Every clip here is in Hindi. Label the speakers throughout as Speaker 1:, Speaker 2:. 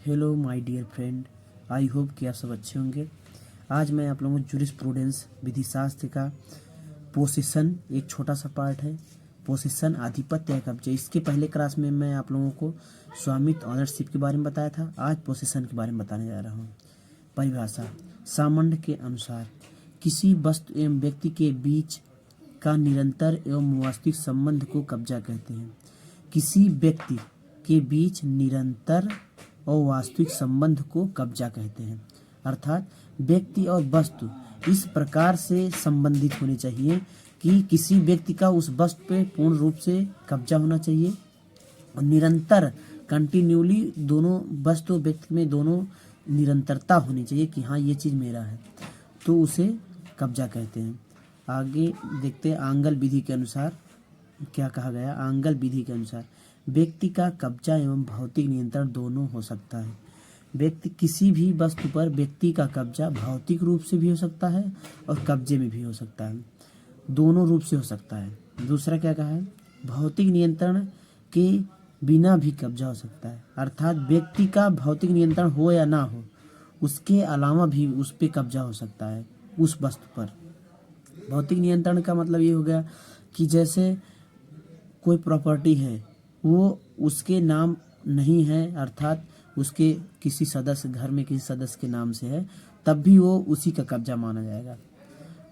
Speaker 1: Hello my dear friend, I hope कि आप सब अच्छे होंगे। आज मैं आप लोगों को जूरिस्प्रूडेंस विधिशास्त्र का पोसेशन एक छोटा सा पार्ट है। पोसेशन आधिपत्य या कब्जे। इसके पहले क्लास में मैं आप लोगों को स्वामित्व ऑनरशिप के बारे में बताया था। आज पोसेशन के बारे में बताने जा रहा हूँ। परिभाषा: सामान्य के अनुसार किसी वस्तु एवं व्यक्ति के बीच का निरंतर एवं वास्तविक संबंध को कब्जा कहते हैं। किसी व्यक्ति के बीच निरंतर और वास्तविक संबंध को कब्जा कहते हैं। अर्थात व्यक्ति और वस्तु इस प्रकार से संबंधित होने चाहिए कि किसी व्यक्ति का उस वस्तु पे पूर्ण रूप से कब्जा होना चाहिए और निरंतर कंटिन्यूली दोनों वस्तु व्यक्ति में दोनों निरंतरता होनी चाहिए कि हाँ ये चीज़ मेरा है, तो उसे कब्जा कहते हैं। आगे देखते हैं आंगल विधि के अनुसार क्या कहा गया। आंगल विधि के अनुसार व्यक्ति का कब्जा एवं भौतिक नियंत्रण दोनों हो सकता है। व्यक्ति किसी भी वस्तु पर व्यक्ति का कब्जा भौतिक रूप से भी हो सकता है और कब्जे में भी हो सकता है, दोनों रूप से हो सकता है। दूसरा क्या कहा है, भौतिक नियंत्रण के बिना भी कब्जा हो सकता है। अर्थात व्यक्ति का भौतिक नियंत्रण हो या ना हो, उसके अलावा भी उस पर कब्जा हो सकता है उस वस्तु पर। भौतिक नियंत्रण का मतलब ये हो गया कि जैसे कोई प्रॉपर्टी है वो उसके नाम नहीं है, अर्थात उसके किसी सदस्य घर में किसी सदस्य के नाम से है, तब भी वो उसी का कब्जा माना जाएगा।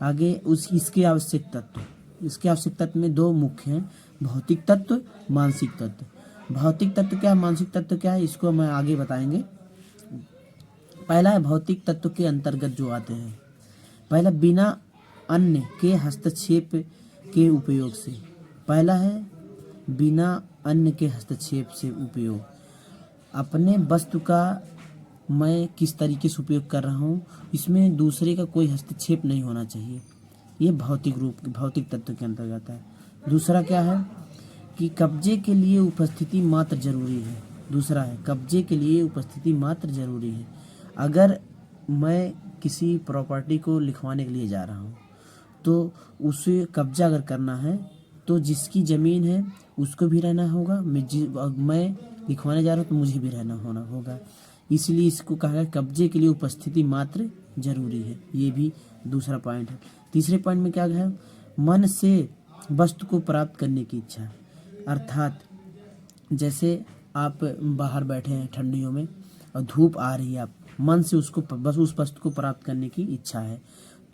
Speaker 1: आगे इसके आवश्यक तत्व। इसके आवश्यक तत्व में दो मुख्य हैं, भौतिक तत्व, मानसिक तत्व। भौतिक तत्व क्या है, मानसिक तत्व क्या है, इसको मैं आगे बताएंगे। पहला है भौतिक तत्व के अंतर्गत जो आते हैं। पहला बिना अन्य के हस्तक्षेप के उपयोग से। पहला है बिना अन्य के हस्तक्षेप से उपयोग। अपने वस्तु का मैं किस तरीके से उपयोग कर रहा हूँ, इसमें दूसरे का कोई हस्तक्षेप नहीं होना चाहिए। ये भौतिक तत्व के अंतर्गत है। दूसरा क्या है कि कब्जे के लिए उपस्थिति मात्र जरूरी है। दूसरा है कब्जे के लिए उपस्थिति मात्र जरूरी है। अगर मैं किसी प्रॉपर्टी को लिखवाने के लिए जा रहा हूँ तो उसे कब्जा अगर करना है तो जिसकी ज़मीन है उसको भी रहना होगा, मैं लिखवाने जा रहा हूँ तो मुझे भी होना होगा। इसलिए इसको कहा है कब्जे के लिए उपस्थिति मात्र जरूरी है। ये भी दूसरा पॉइंट है। तीसरे पॉइंट में क्या है, मन से वस्तु को प्राप्त करने की इच्छा। अर्थात जैसे आप बाहर बैठे हैं ठंडियों में और धूप आ रही है, आप मन से उसको बस उस वस्तु को प्राप्त करने की इच्छा है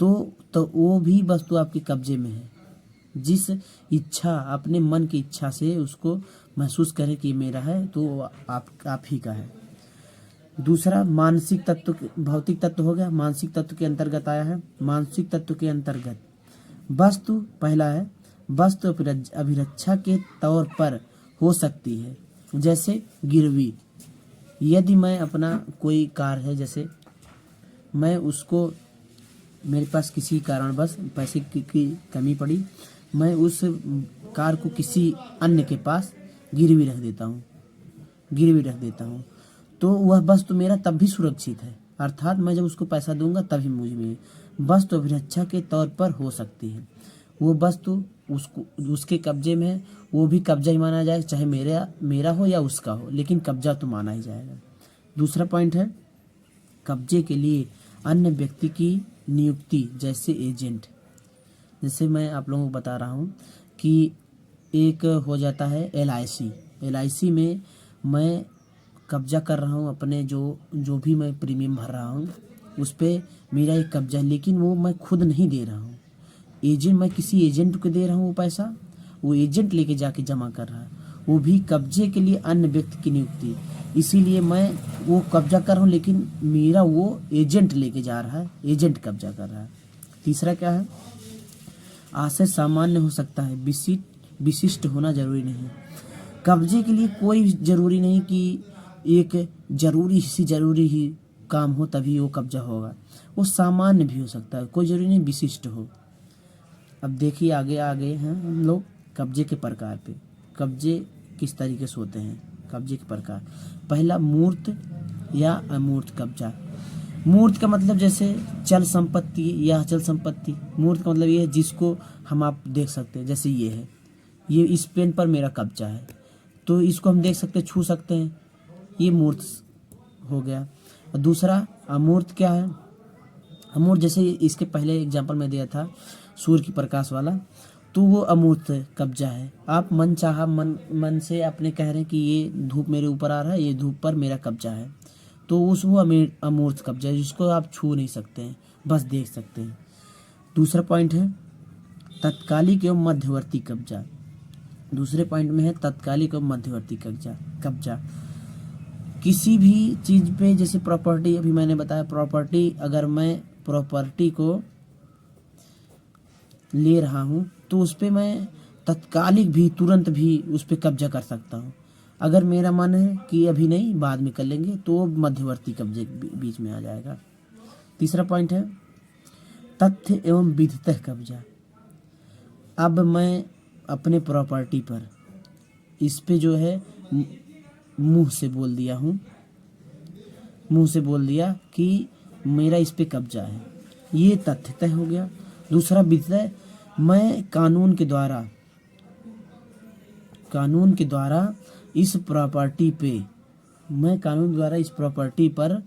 Speaker 1: तो वो भी वस्तु आपके कब्जे में है। जिस इच्छा अपने मन की इच्छा से उसको महसूस करें कि मेरा है तो आप ही का है। दूसरा मानसिक तत्व, भौतिक तत्व हो गया, मानसिक तत्व के अंतर्गत आया है। मानसिक तत्व के अंतर्गत वस्तु पहला है वस्तु अभिरक्षा के तौर पर हो सकती है। जैसे गिरवी, यदि मैं अपना कोई कार है, जैसे मैं उसको मेरे पास किसी कारणवश पैसे की कमी पड़ी, मैं उस कार को किसी अन्य के पास गिरवी रख देता हूँ तो वह वस्तु मेरा तब भी सुरक्षित है। अर्थात मैं जब उसको पैसा दूंगा तभी मुझे मिले। वस्तु अभिरक्षा के तौर पर हो सकती है। वो वस्तु उसके कब्जे में है, वो भी कब्जा ही माना जाएगा, चाहे मेरा हो या उसका हो, लेकिन कब्जा तो माना ही जाएगा। दूसरा पॉइंट है कब्जे के लिए अन्य व्यक्ति की नियुक्ति, जैसे एजेंट। जैसे मैं आप लोगों को बता रहा हूँ कि एक हो जाता है LIC में मैं कब्जा कर रहा हूँ अपने जो भी मैं प्रीमियम भर रहा हूँ उस पर मेरा एक कब्जा है, लेकिन वो मैं खुद नहीं दे रहा हूँ। मैं किसी एजेंट को दे रहा हूँ वो पैसा, वो एजेंट लेके जाके जमा कर रहा है, वो भी कब्जे के लिए अन्य व्यक्ति की नियुक्ति। इसीलिए मैं वो कब्जा कर रहा हूँ लेकिन मेरा वो एजेंट लेके जा रहा है, एजेंट कब्जा कर रहा है। तीसरा क्या है, आशय सामान्य हो सकता है, विशिष्ट होना जरूरी नहीं। कब्जे के लिए कोई जरूरी नहीं कि एक जरूरी ही काम हो तभी वो कब्जा होगा, वो सामान्य भी हो सकता है, कोई जरूरी नहीं विशिष्ट हो। अब देखिए आगे हैं हम लोग कब्जे के प्रकार पे। कब्जे किस तरीके से होते हैं, कब्जे के प्रकार। पहला मूर्त या अमूर्त कब्जा। मूर्त का मतलब जैसे चल संपत्ति या अचल संपत्ति। मूर्त का मतलब ये है जिसको हम आप देख सकते हैं, जैसे ये है, ये इस पेन पर मेरा कब्जा है तो इसको हम देख सकते हैं, छू सकते हैं, ये मूर्त हो गया। और दूसरा अमूर्त क्या है? अमूर्त जैसे इसके पहले एग्जाम्पल में दिया था सूर्य की प्रकाश वाला, तो वो अमूर्त कब्जा है। आप मन चाहा मन से अपने कह रहे हैं कि ये धूप मेरे ऊपर आ रहा है, ये धूप पर मेरा कब्जा है, तो उस वो अमूर्त कब्जा है जिसको आप छू नहीं सकते हैं, बस देख सकते हैं। दूसरा पॉइंट है तत्कालिक एवं मध्यवर्ती कब्जा। दूसरे पॉइंट में है तत्कालिक एवं मध्यवर्ती कब्जा। किसी भी चीज़ पे, जैसे प्रॉपर्टी, अभी मैंने बताया प्रॉपर्टी, अगर मैं प्रॉपर्टी को ले रहा हूँ तो उस पर मैं तत्कालिक भी, तुरंत भी उस पर कब्जा कर सकता हूँ। अगर मेरा मन है कि अभी नहीं, बाद में कर लेंगे, तो मध्यवर्ती कब्जे बीच में आ जाएगा। तीसरा पॉइंट है तथ्य एवं विधितः कब्जा। अब मैं अपने प्रॉपर्टी पर इस पे जो है मुंह से बोल दिया हूँ, मुंह से बोल दिया कि मेरा इस पे कब्जा है, ये तथ्यतः हो गया। दूसरा विधितः, मैं कानून के द्वारा इस प्रॉपर्टी पे, मैं कानून द्वारा इस प्रॉपर्टी पर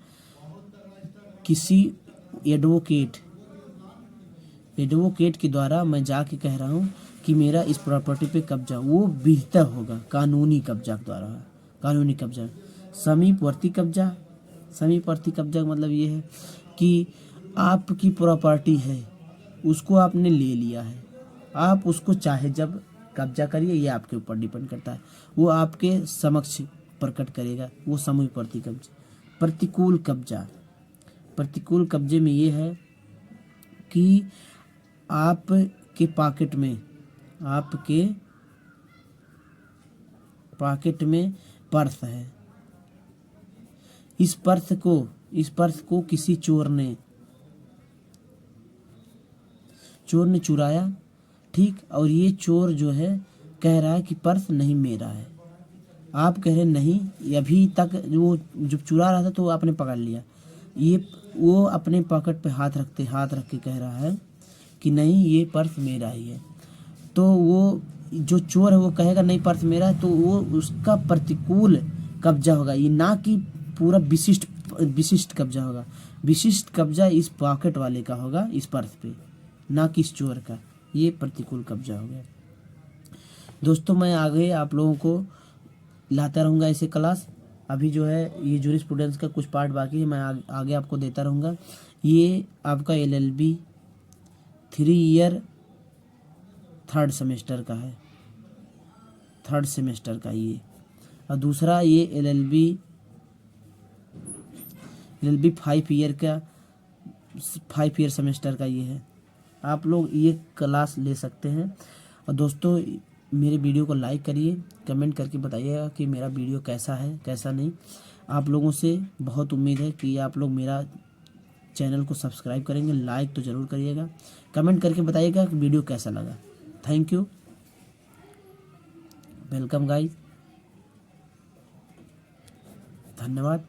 Speaker 1: किसी एडवोकेट के द्वारा मैं जाके कह रहा हूँ कि मेरा इस प्रॉपर्टी पे कब्जा, वो विधितः होगा, कानूनी कब्जा द्वारा, कानूनी कब्जा। समीपवर्ती कब्जा का मतलब ये है कि आपकी प्रॉपर्टी है, उसको आपने ले लिया है, आप उसको चाहे जब कब्जा करिए, ये आपके ऊपर डिपेंड करता है, वो आपके समक्ष प्रकट करेगा, वो समीपवर्ती कब्जा। प्रतिकूल कब्जे में ये है कि आपके पॉकेट में पर्स है, इस पर्स को किसी चोर ने चुराया, ठीक, और ये चोर जो है कह रहा है कि पर्स नहीं मेरा है। आप कह रहे नहीं, अभी तक वो जब चुरा रहा था तो आपने पकड़ लिया, ये वो अपने पॉकेट पे हाथ रख के कह रहा है कि नहीं, ये पर्स मेरा ही है। तो वो जो चोर है वो कहेगा नहीं, पर्स मेरा है, तो वो उसका प्रतिकूल कब्जा होगा, ये ना कि पूरा विशिष्ट कब्जा होगा। विशिष्ट कब्जा इस पॉकेट वाले का होगा, इस पर्स पे, ना कि इस चोर का। ये प्रतिकूल कब्जा हो गया। दोस्तों, मैं आगे आप लोगों को लाता रहूँगा ऐसे क्लास। अभी जो है ये जूरिस्प्रूडेंस का कुछ पार्ट बाकी है, मैं आगे आपको देता रहूँगा। ये आपका LLB 3 ईयर थर्ड सेमेस्टर का ये, और दूसरा ये LLB 5 ईयर सेमेस्टर का ये है। आप लोग ये क्लास ले सकते हैं। और दोस्तों, मेरे वीडियो को लाइक करिए, कमेंट करके बताइएगा कि मेरा वीडियो कैसा है, कैसा नहीं। आप लोगों से बहुत उम्मीद है कि आप लोग मेरा चैनल को सब्सक्राइब करेंगे, लाइक तो ज़रूर करिएगा, कमेंट करके बताइएगा कि वीडियो कैसा लगा। थैंक यू, वेलकम गाइस, धन्यवाद।